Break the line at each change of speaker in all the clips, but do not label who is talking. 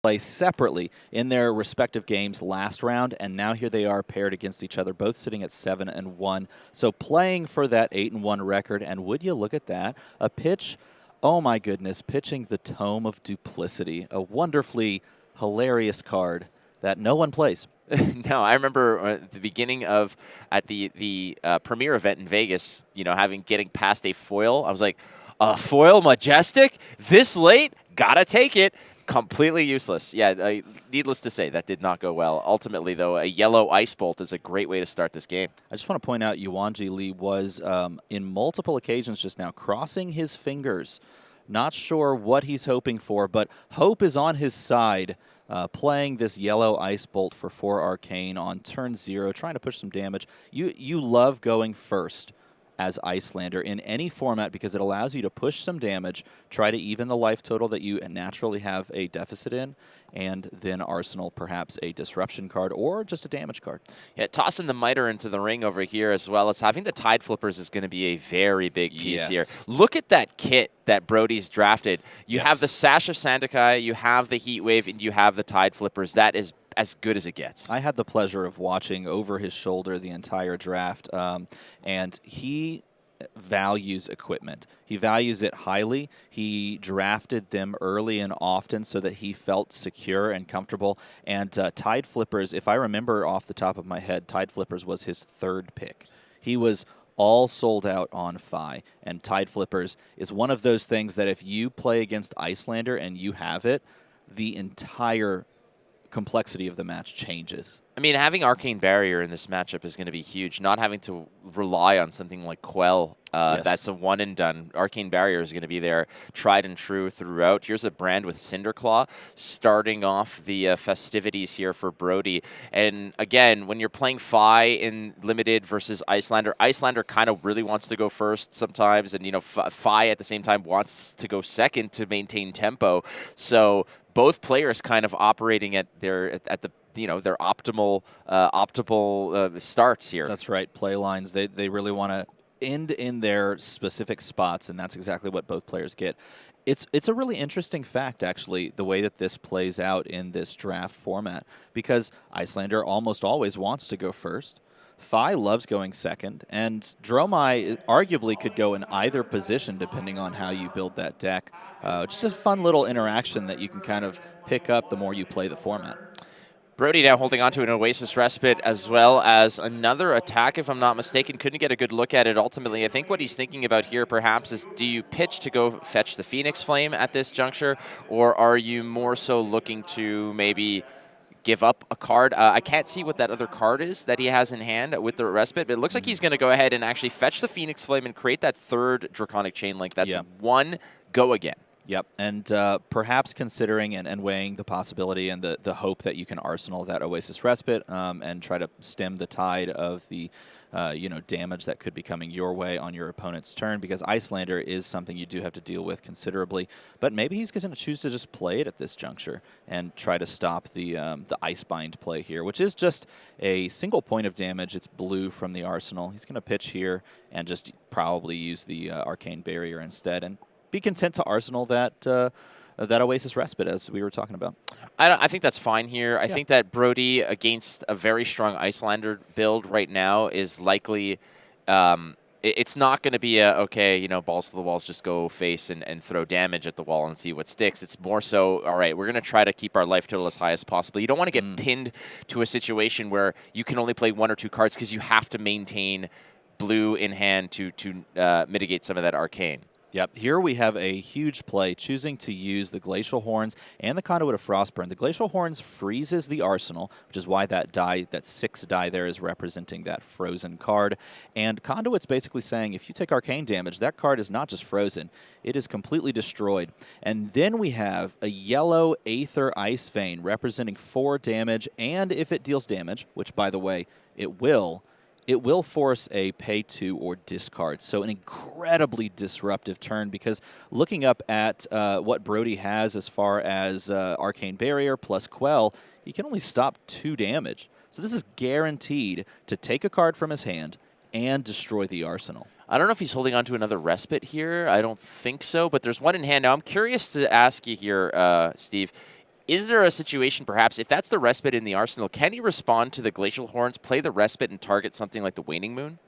play separately in their respective games last round, and now here they are paired against each other, both sitting at 7-1. So playing for that 8-1 record, and would you look at that? A pitch, oh my goodness, pitching the Tome of Duplicity, a wonderfully hilarious card that no one plays.
No, I remember at the beginning of at the premiere event in Vegas, getting past a foil. I was like, a foil majestic this late? Gotta take it. Completely useless. Yeah, needless to say, that did not go well. Ultimately, though, a yellow Ice Bolt is a great way to start this game.
I just want to point out Yuangi Lee was, in multiple occasions just now, crossing his fingers. Not sure what he's hoping for, but hope is on his side. Playing this yellow Ice Bolt for 4 Arcane on turn 0, trying to push some damage. You love going first as Icelander in any format because it allows you to push some damage, try to even the life total that you naturally have a deficit in, and then arsenal perhaps a disruption card or just a damage card.
Yeah, tossing the Miter into the ring over here as well as having the Tide Flippers is going to be a very big piece here. Look at that kit that Brodie's drafted. You have the Sash of Sandakai, you have the Heat Wave, and you have the Tide Flippers. That is as good as it gets.
I had the pleasure of watching over his shoulder the entire draft, and he values equipment. He values it highly. He drafted them early and often so that he felt secure and comfortable. And Tide Flippers, if I remember off the top of my head, Tide Flippers was his 3rd pick. He was all sold out on FAB, and Tide Flippers is one of those things that if you play against Icelander and you have it, the entire complexity of the match changes.
I mean, having Arcane Barrier in this matchup is going to be huge. Not having to rely on something like Quell, that's a one and done. Arcane Barrier is going to be there, tried and true throughout. Here's a brand with Cinderclaw, starting off the festivities here for Brodie. And again, when you're playing FAB in Limited versus Icelander, Icelander kind of really wants to go first sometimes, and FAB at the same time wants to go second to maintain tempo. So both players kind of operating at their optimal starts here.
That's right. Play lines. They really want to end in their specific spots, and that's exactly what both players get. It's a really interesting fact, actually, the way that this plays out in this draft format, because Icelander almost always wants to go first. FAB loves going second, and Dromai arguably could go in either position depending on how you build that deck. Just a fun little interaction that you can kind of pick up the more you play the format.
Brodie now holding on to an Oasis Respite as well as another attack, if I'm not mistaken. Couldn't get a good look at it ultimately. I think what he's thinking about here perhaps is, do you pitch to go fetch the Phoenix Flame at this juncture, or are you more so looking to maybe give up a card? I can't see what that other card is that he has in hand with the Respite, but it looks like he's going to go ahead and actually fetch the Phoenix Flame and create that 3rd Draconic Chain Link. That's one go again.
Yep, and perhaps considering and weighing the possibility and the hope that you can arsenal that Oasis Respite and try to stem the tide of the damage that could be coming your way on your opponent's turn, because Icelander is something you do have to deal with considerably. But maybe he's going to choose to just play it at this juncture and try to stop the Icebind play here, which is just a single point of damage. It's blue from the arsenal. He's going to pitch here and just probably use the Arcane Barrier instead and be content to arsenal that Oasis Respite, as we were talking about.
I think that's fine here. I think that Brodie against a very strong Icelander build right now is likely. It's not going to be balls to the walls, just go face and throw damage at the wall and see what sticks. It's more so, all right, we're going to try to keep our life total as high as possible. You don't want to get pinned to a situation where you can only play 1 or 2 cards because you have to maintain blue in hand to mitigate some of that arcane.
Yep, here we have a huge play, choosing to use the Glacial Horns and the Conduit of Frostburn. The Glacial Horns freezes the arsenal, which is why that die, that 6 die there, is representing that frozen card. And Conduit's basically saying, if you take arcane damage, that card is not just frozen, it is completely destroyed. And then we have a yellow Aether Ice Vein representing 4 damage, and if it deals damage, which, by the way, it will force a pay 2 or discard. So an incredibly disruptive turn, because looking up at what Brodie has as far as Arcane Barrier plus Quell, he can only stop 2 damage. So this is guaranteed to take a card from his hand and destroy the arsenal.
I don't know if he's holding on to another Respite here. I don't think so, but there's one in hand. Now, I'm curious to ask you here, Steve. Is there a situation, perhaps, if that's the respite in the arsenal, can he respond to the Glacial Horns, play the respite, and target something like the Waning Moon?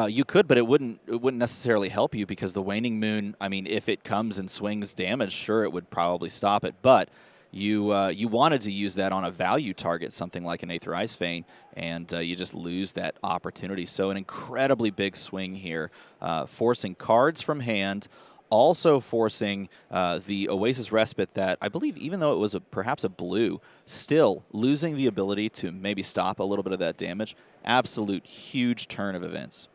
You could, but it wouldn't necessarily help you because the Waning Moon, I mean, if it comes and swings damage, sure, it would probably stop it. But you wanted to use that on a value target, something like an Aether Ice Vein, and you just lose that opportunity. So an incredibly big swing here, forcing cards from hand, also forcing the Oasis Respite that I believe, even though it was perhaps a blue, still losing the ability to maybe stop a little bit of that damage. Absolute huge turn of events.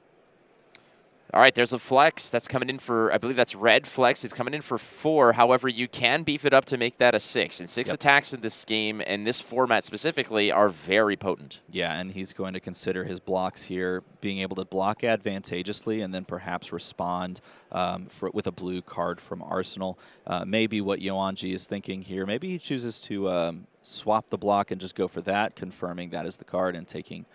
All right, there's a flex that's coming in for, I believe that's red flex. It's coming in for 4. However, you can beef it up to make that a 6. And 6 attacks in this game, and this format specifically, are very potent.
Yeah, and he's going to consider his blocks here, being able to block advantageously and then perhaps respond with a blue card from Arsenal. Maybe what Yuangi is thinking here, maybe he chooses to swap the block and just go for that, confirming that is the card and taking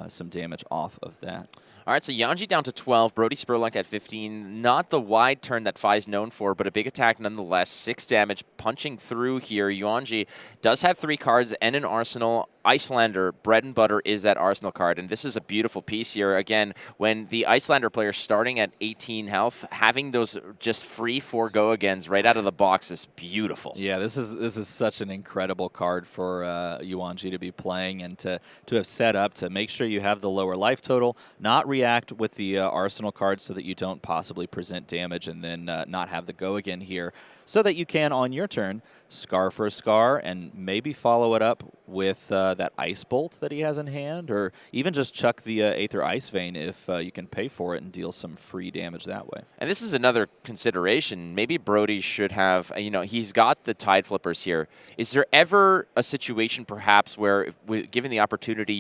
some damage off of that.
All right, so Yuangi down to 12, Brodie Spurlock at 15. Not the wide turn that Fi is known for, but a big attack nonetheless. 6 damage, punching through here. Yuangi does have 3 cards and an arsenal. Icelander, bread and butter, is that arsenal card, and this is a beautiful piece here. Again, when the Icelander player starting at 18 health, having those just free 4 go-agains right out of the box is beautiful.
Yeah, this is such an incredible card for Yuangi to be playing and to have set up to make sure you have the lower life total, not react with the arsenal cards so that you don't possibly present damage and then not have the go-again here, so that you can, on your turn, scar for a scar and maybe follow it up with that Ice Bolt that he has in hand, or even just chuck the Aether Ice Vein if you can pay for it and deal some free damage that way.
And this is another consideration. Maybe Brodie should have, he's got the Tide Flippers here. Is there ever a situation perhaps where, given the opportunity,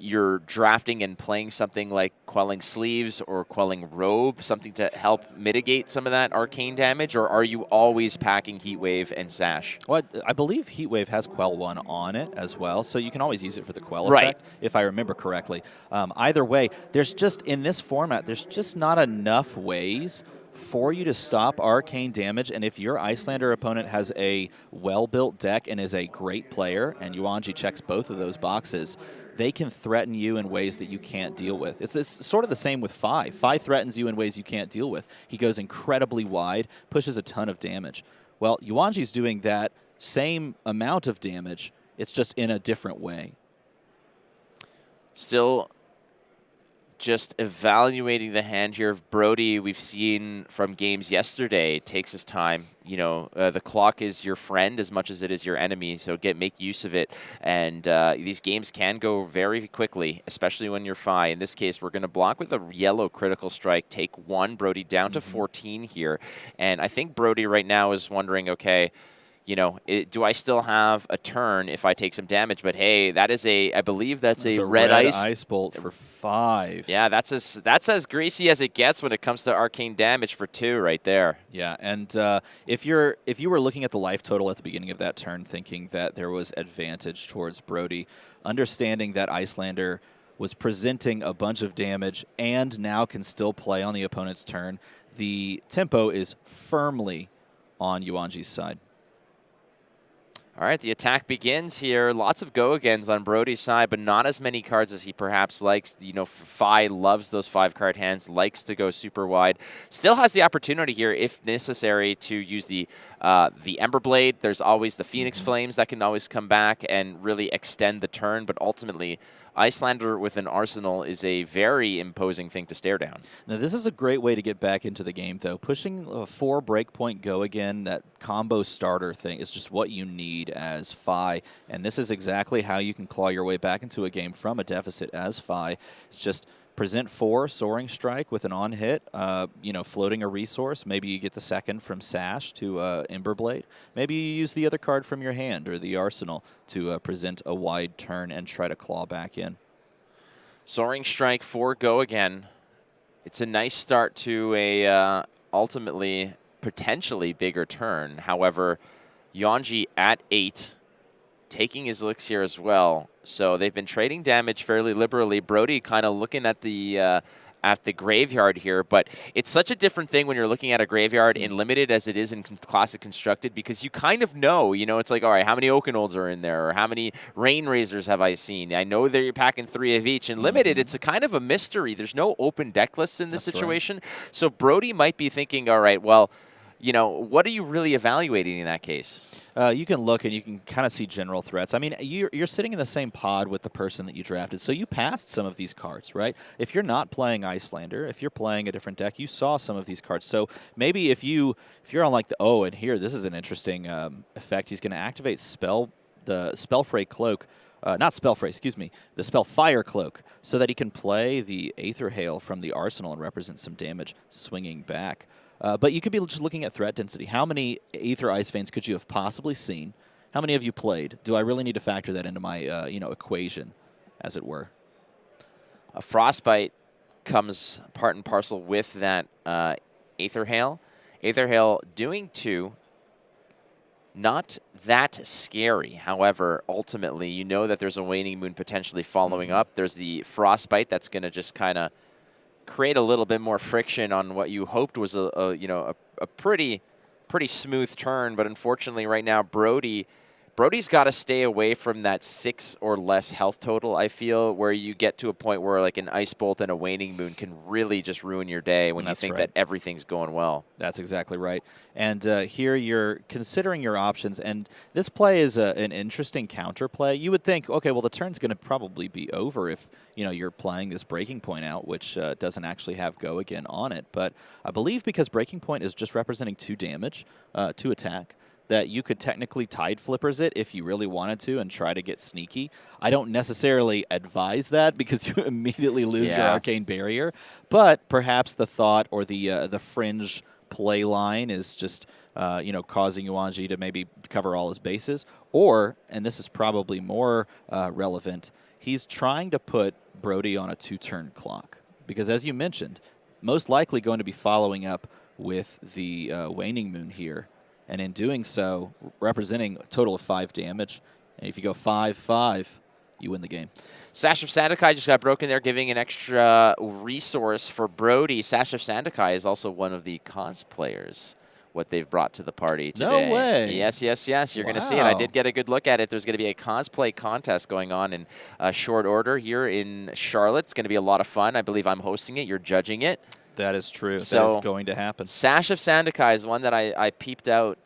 you're drafting and playing something like Quelling Sleeves or Quelling Robe, something to help mitigate some of that arcane damage, or are you always packing Heatwave and Sash?
Well, I believe Heatwave has Quell 1 on it as well, so you can always use it for the Quell effect, if I remember correctly. Either way, there's just, in this format, there's just not enough ways for you to stop arcane damage, and if your Icelander opponent has a well-built deck and is a great player, and Yuangi checks both of those boxes, they can threaten you in ways that you can't deal with. It's sort of the same with Fi. Fi threatens you in ways you can't deal with. He goes incredibly wide, pushes a ton of damage. Well, Yuangi's doing that same amount of damage, it's just in a different way.
Still just evaluating the hand here of Brodie. We've seen from games yesterday, takes his time. The clock is your friend as much as it is your enemy, so make use of it. And these games can go very quickly, especially when you're Fi. In this case, we're going to block with a yellow critical strike, take 1, Brodie down to 14 here. And I think Brodie right now is wondering, okay, do I still have a turn if I take some damage? But hey, that is I believe that's a red ice
bolt for 5.
Yeah, that's as greasy as it gets when it comes to arcane damage for 2 right there.
Yeah, and if you were looking at the life total at the beginning of that turn, thinking that there was advantage towards Brodie, understanding that Icelander was presenting a bunch of damage and now can still play on the opponent's turn, the tempo is firmly on Yuangi's side.
All right, the attack begins here. Lots of go-agains on Brodie's side, but not as many cards as he perhaps likes. Fi loves those 5-card hands, likes to go super wide. Still has the opportunity here, if necessary, to use the Ember Blade. There's always the Phoenix Flames that can always come back and really extend the turn, but ultimately, Icelander with an arsenal is a very imposing thing to stare down.
Now, this is a great way to get back into the game, though. Pushing a 4 breakpoint go again, that combo starter thing, is just what you need as Fi, and this is exactly how you can claw your way back into a game from a deficit as Fi. It's just present 4 Soaring Strike with an on-hit, floating a resource. Maybe you get the second from Sash to Ember Blade. Maybe you use the other card from your hand or the arsenal to present a wide turn and try to claw back in.
Soaring Strike 4 go again. It's a nice start to a ultimately potentially bigger turn. However, Yuangi at 8, taking his licks here as well. So they've been trading damage fairly liberally. Brodie kind of looking at the at the graveyard here, but it's such a different thing when you're looking at a graveyard in Limited as it is in Classic Constructed, because you kind of know, it's like, all right, how many Oakenolds are in there, or how many Rain Razors have I seen? I know that you're packing 3 of each. In Limited, it's a kind of a mystery. There's no open deck lists in this situation. Right. So Brodie might be thinking, all right, well, what are you really evaluating in that case?
You can look and you can kind of see general threats. I mean, you're sitting in the same pod with the person that you drafted, so you passed some of these cards, right? If you're not playing Icelander, if you're playing a different deck, you saw some of these cards. So maybe if you're on like and here, this is an interesting effect. He's going to activate the Spellfray Cloak. Not Spellfray, excuse me, the Spellfire Cloak, so that he can play the Aether Hail from the arsenal and represent some damage swinging back. But you could be just looking at threat density. How many Aether Ice Veins could you have possibly seen? How many have you played? Do I really need to factor that into my equation, as it were?
A Frostbite comes part and parcel with that Aether Hail. Aether Hail doing 2. Not that scary. However, ultimately, you know that there's a Waning Moon potentially following up. There's the Frostbite that's going to just kind of create a little bit more friction on what you hoped was a pretty smooth turn. But unfortunately, right now, Brodie's got to stay away from that 6 or less health total, I feel, where you get to a point where like an Ice Bolt and a Waning Moon can really just ruin your day when you think that everything's going well.
That's exactly right. And here you're considering your options, and this play is an interesting counter play. You would think, okay, well, the turn's going to probably be over if you're playing this Breaking Point out, which doesn't actually have Go Again on it. But I believe because Breaking Point is just representing 2 damage, 2 attack, that you could technically Tide Flippers it if you really wanted to and try to get sneaky. I don't necessarily advise that because you immediately lose your Arcane Barrier, but perhaps the thought or the fringe play line is just causing Yuangi to maybe cover all his bases, or, and this is probably more relevant, he's trying to put Brodie on a 2-turn clock because, as you mentioned, most likely going to be following up with the Waning Moon here. And in doing so, representing a total of 5 damage. And if you go 5-5, you win the game.
Sash of Sandakai just got broken there, giving an extra resource for Brodie. Sash of Sandakai is also one of the cosplayers, what they've brought to the party today.
No way.
Yes. You're going to see it. I did get a good look at it. There's going to be a cosplay contest going on in short order here in Charlotte. It's going to be a lot of fun. I believe I'm hosting it. You're judging it.
That is true.
So,
that is going to happen.
Sash of Sandakai is one that I peeped out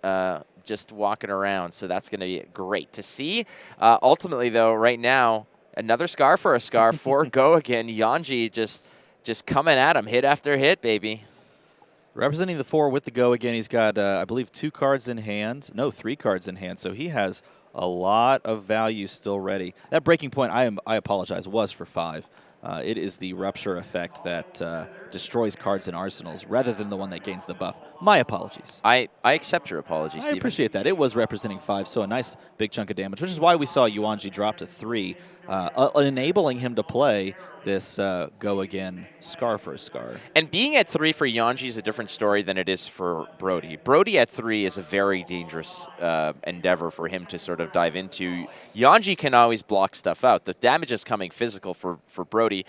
just walking around, so that's going to be great to see. Ultimately, though, right now, another scar for a scar for Go Again. Yuangi just coming at him, hit after hit, baby.
Representing the 4 with the Go Again, he's got, I believe, 2 cards in hand. No, 3 cards in hand, so he has a lot of value still ready. That Breaking Point, I apologize, was for 5. It is the Rupture effect that destroys cards in arsenals rather than the one that gains the buff. My apologies.
I accept your apology, Steven.
I appreciate that. It was representing 5, so a nice big chunk of damage, which is why we saw Yuangi drop to 3, enabling him to play this Go Again Scar for a Scar.
And being at 3 for Yuangi is a different story than it is for Brodie. Brodie at 3 is a very dangerous endeavor for him to sort of dive into. Yuangi can always block stuff out. The damage is coming physical for Brodie.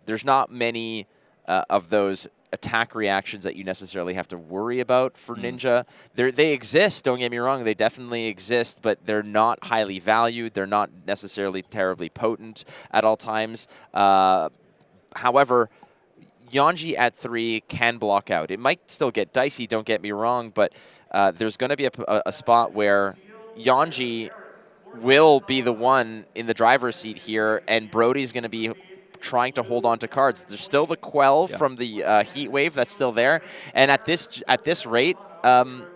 There's not many of those attack reactions that you necessarily have to worry about for Ninja. They exist, don't get me wrong, they definitely exist, but they're not highly valued, they're not necessarily terribly potent at all times. However, Yuangi at 3 can block out. It might still get dicey, don't get me wrong, but there's going to be a spot where Yuangi will be the one in the driver's seat here, and Brodie's going to be trying to hold on to cards. There's still the Quell from the Heat Wave that's still there, and at this rate,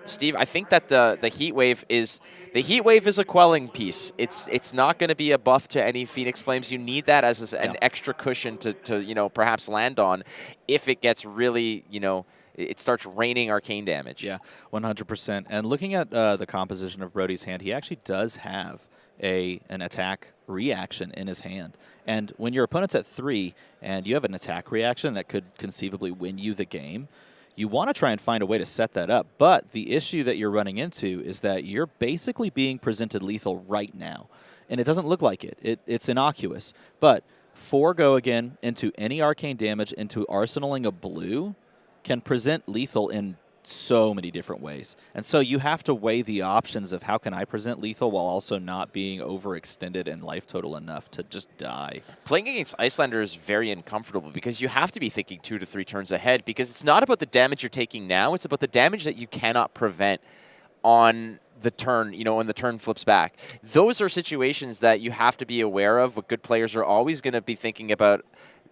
Steve, I think that the Heat Wave is a quelling piece. It's not going to be a buff to any Phoenix Flames. You need that as an extra cushion to perhaps land on if it gets really it starts raining arcane damage.
Yeah, 100%. And looking at the composition of Brodie's hand, he actually does have an attack reaction in his hand. And when your opponent's at 3 and you have an attack reaction that could conceivably win you the game, you want to try and find a way to set that up. But the issue that you're running into is that you're basically being presented lethal right now. And it doesn't look like it. It's innocuous. But 4 again into any arcane damage into arsenaling a blue can present lethal in so many different ways. And so you have to weigh the options of how can I present lethal while also not being overextended and life total enough to just die.
Playing against Iyslander is very uncomfortable because you have to be thinking 2 to 3 turns ahead, because it's not about the damage you're taking now, it's about the damage that you cannot prevent on the turn, when the turn flips back. Those are situations that you have to be aware of. What good players are always going to be thinking about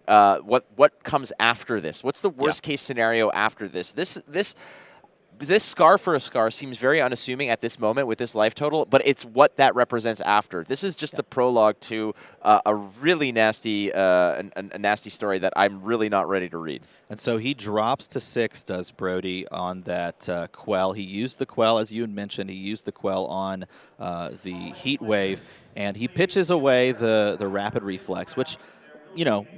what comes after this. What's the worst case scenario after this? This scar for a scar seems very unassuming at this moment with this life total, but it's what that represents after. This is just the prologue to a really nasty, a nasty story that I'm really not ready to read.
And so he drops to 6, does Brodie, on that Quell. He used the Quell, as you had mentioned. He used the Quell on the Heat Wave, and he pitches away the Rapid Reflex, which,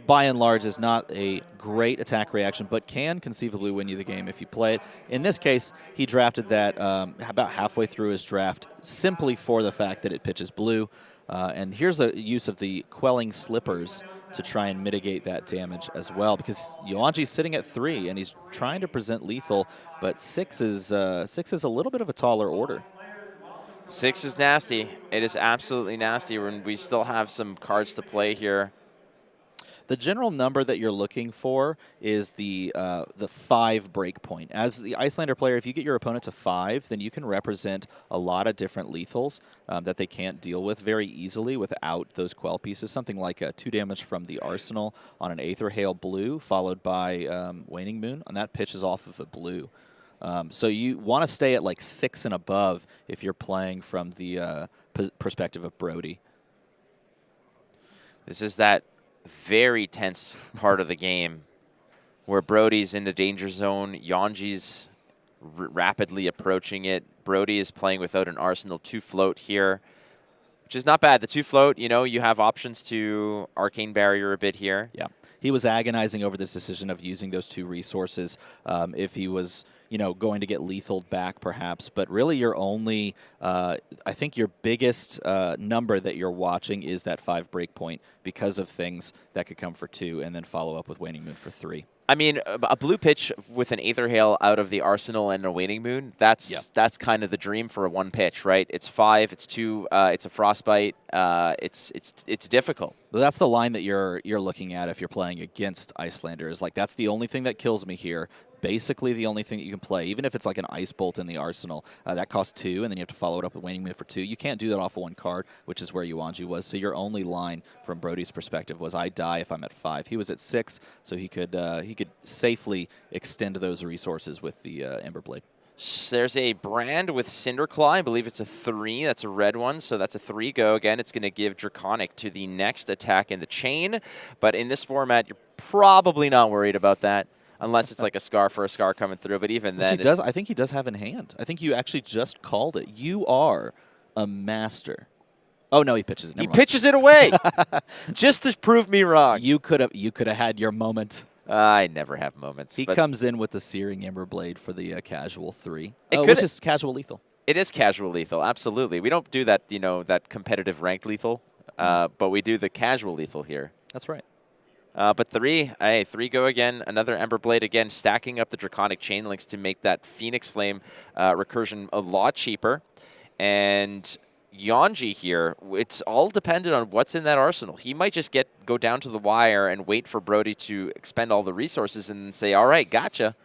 by and large is not a great attack reaction, but can conceivably win you the game if you play it. In this case, he drafted that about halfway through his draft simply for the fact that it pitches blue. And here's a use of the Quelling Slippers to try and mitigate that damage as well, because Yuangi's sitting at 3, and he's trying to present lethal, but 6 is a little bit of a taller order.
6 is nasty. It is absolutely nasty when we still have some cards to play here.
The general number that you're looking for is the 5 breakpoint. As the Iyslander player, if you get your opponent to 5, then you can represent a lot of different lethals that they can't deal with very easily without those Quell pieces. Something like 2 damage from the Arsenal on an Aether Hail blue, followed by Waning Moon, and that pitches off of a blue. So you want to stay at like 6 and above if you're playing from the perspective of Brodie.
This is that very tense part of the game where Brodie's in the danger zone. Yuangi's rapidly approaching it. Brodie is playing without an Arsenal 2 float here, which is not bad. The 2 float, you have options to Arcane Barrier a bit here.
Yeah. He was agonizing over this decision of using those 2 resources if he was, going to get lethal back perhaps. But really your only, I think your biggest number that you're watching is that 5 breakpoint because of things that could come for 2 and then follow up with Waning Moon for 3.
I mean, a blue pitch with an Aether Hail out of the Arsenal and a Waning Moon, that's kind of the dream for a 1 pitch, right? It's 5, it's 2, it's a Frostbite, it's difficult.
Well, that's the line that you're looking at if you're playing against Iyslander, is like, that's the only thing that kills me here. Basically the only thing that you can play, even if it's like an Ice Bolt in the Arsenal, that costs 2, and then you have to follow it up with Waning Moon for 2. You can't do that off of 1 card, which is where Yuangi was. So your only line from Brodie's perspective was, I die if I'm at 5. He was at 6, so he could safely extend those resources with the Emberblade.
There's a Brand with Cinderclaw. I believe it's a 3. That's a red one, so that's a 3 go. Again, it's going to give Draconic to the next attack in the chain. But in this format, you're probably not worried about that, unless it's like a Scar for a Scar coming through. But even then,
I think he does have in hand. I think you actually just called it. You are a master. Oh no, he pitches it.
He pitches it away, just to prove me wrong.
You could have had your moment.
I never have moments.
He comes in with the Searing Emberblade for the casual 3,
which
is casual lethal.
It is casual lethal, absolutely. We don't do that, that competitive ranked lethal, but we do the casual lethal here.
That's right.
But 3 go again. Another Emberblade again, stacking up the Draconic Chain Links to make that Phoenix Flame recursion a lot cheaper. And Yuangi here, it's all dependent on what's in that Arsenal. He might just go down to the wire and wait for Brodie to expend all the resources and say, all right, gotcha.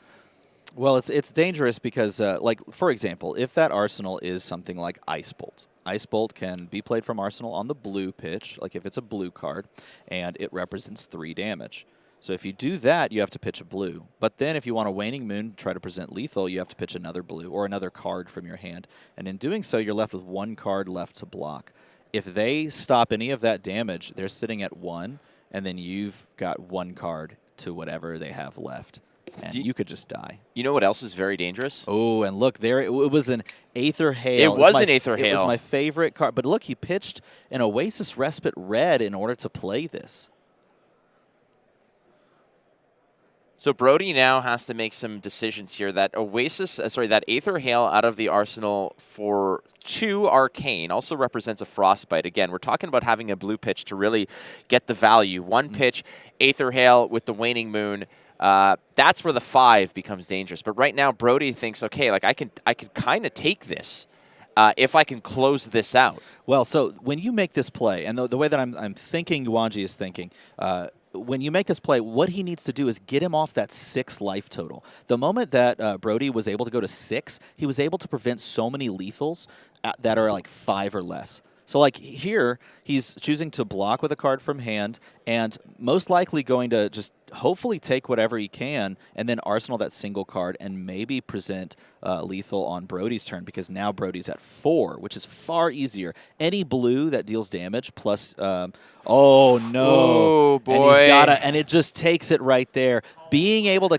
Well, it's dangerous because, like, for example, if that Arsenal is something like Ice Bolt. Ice Bolt can be played from Arsenal on the blue pitch, like if it's a blue card, and it represents 3 damage. So if you do that, you have to pitch a blue. But then if you want a Waning Moon, try to present lethal, you have to pitch another blue or another card from your hand. And in doing so, you're left with 1 card left to block. If they stop any of that damage, they're sitting at 1, and then you've got 1 card to whatever they have left. And you could just die.
You know what else is very dangerous?
Oh, and look, there it was an Aether Hail.
It was an Aether Hail.
It was my favorite card. But look, he pitched an Oasis Respite red in order to play this.
So Brodie now has to make some decisions here. That that Aether Hail out of the arsenal for 2 Arcane also represents a Frostbite. Again, we're talking about having a blue pitch to really get the value. 1 pitch, Aether Hail with the Waning Moon. That's where the 5 becomes dangerous. But right now, Brodie thinks, okay, like I can kind of take this if I can close this out.
Well, so when you make this play, and the way that I'm thinking Yuangi is thinking, when you make this play, what he needs to do is get him off that 6 life total. The moment that Brodie was able to go to 6, he was able to prevent so many lethals that are like 5 or less. So like here, he's choosing to block with a card from hand and most likely going to just hopefully take whatever he can and then arsenal that single card and maybe present lethal on Brodie's turn because now Brodie's at 4, which is far easier. Any blue that deals damage plus, oh no.
Oh boy.
And it just takes it right there. Being able to